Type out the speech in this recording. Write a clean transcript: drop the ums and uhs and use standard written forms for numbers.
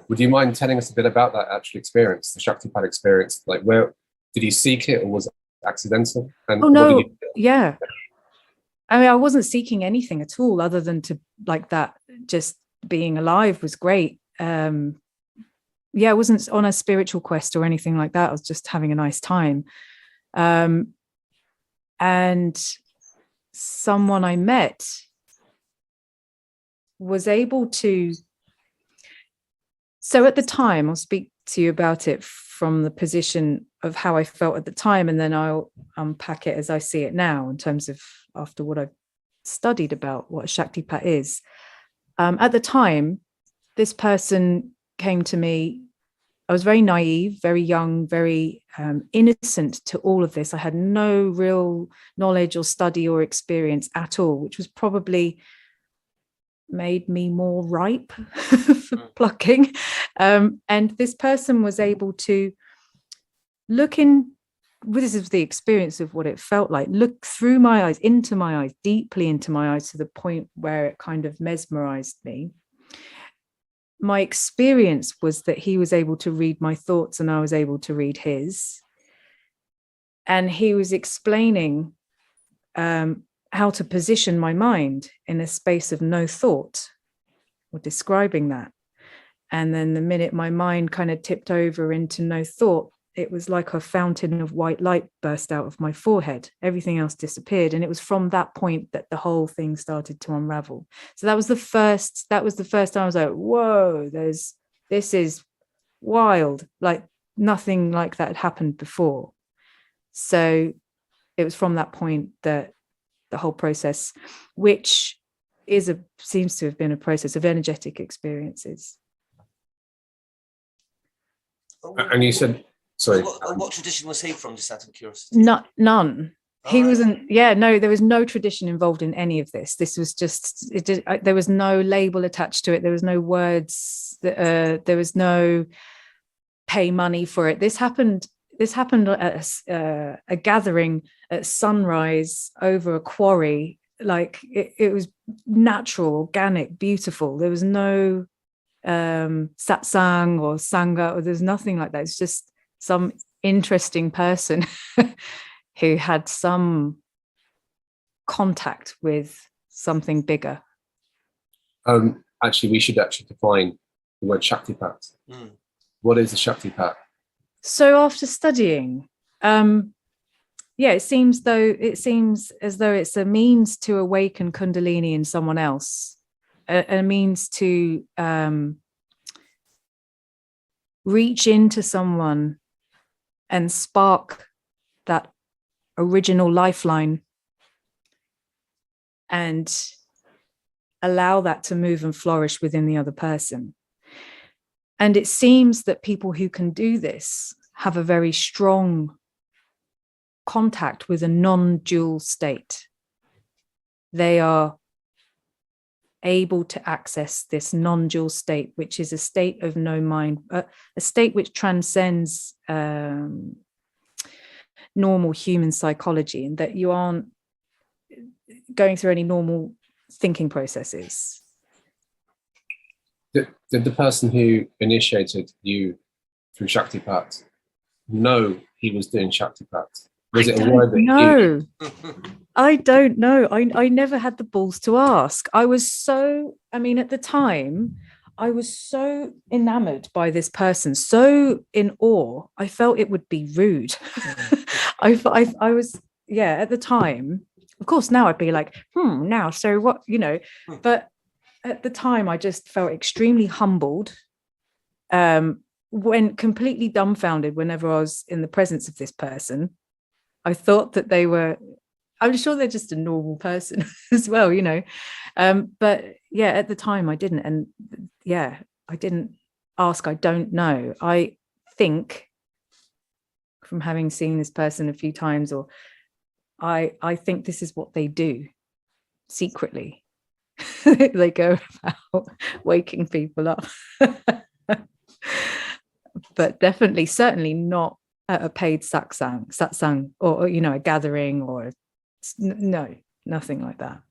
Would you mind telling us a bit about that actual experience, the Shaktipat experience? Like, where did you seek it, or was it accidental? And Oh what did no, you feel? yeah. I mean, I wasn't seeking anything at all other than to like that. Just being alive was great. Yeah, I wasn't on a spiritual quest or anything like that. I was just having a nice time. And someone I met was able to. So at the time, I'll speak to you about it from the position of how I felt at the time, and then I'll unpack it as I see it now in terms of after what I've studied about what Shaktipat is. At the time, this person came to me. I was very naive, very young, very innocent to all of this. I had no real knowledge or study or experience at all, which was probably made me more ripe for plucking. And this person was able to look in, this is the experience of what it felt like, look through my eyes, into my eyes, deeply into my eyes, to the point where it kind of mesmerized me. My experience was that he was able to read my thoughts and I was able to read his. And he was explaining how to position my mind in a space of no thought, or describing that. And then the minute my mind kind of tipped over into no thought, it was like a fountain of white light burst out of my forehead. Everything else disappeared. And it was from that point that the whole thing started to unravel. So that was the first time I was like, whoa, this is wild. Like nothing like that had happened before. So it was from that point that the whole process, which seems to have been a process of energetic experiences. And you said, sorry. What tradition was he from, just out of curiosity? None. He wasn't, there was no tradition involved in any of this. This was just, there was no label attached to it. There was no words, there was no pay money for it. This happened at a gathering at sunrise over a quarry. Like it was natural, organic, beautiful. There was no satsang or sangha, or there's nothing like that. It's just some interesting person who had some contact with something bigger. Actually, we should actually define the word Shaktipat. What is a Shaktipat? So after studying, it seems as though it's a means to awaken Kundalini in someone else, a means to reach into someone and spark that original lifeline and allow that to move and flourish within the other person. And it seems that people who can do this have a very strong contact with a non-dual state. They are able to access this non-dual state, which is a state of no mind, a state which transcends normal human psychology, and that you aren't going through any normal thinking processes. Did the person who initiated you through Shaktipat know he was doing Shaktipat? Was it a word that no, I don't know. I never had the balls to ask. At the time, I was so enamored by this person, so in awe. I felt it would be rude. I was, at the time, of course, now I'd be like, now, so what, but at the time I just felt extremely humbled, when completely dumbfounded whenever I was in the presence of this person. I thought that I'm sure they're just a normal person as well, but at the time I didn't. And I didn't ask. I don't know. I think from having seen this person a few times, or I think this is what they do secretly. They go about waking people up. But definitely, certainly not at a paid satsang, or a gathering, or no, nothing like that.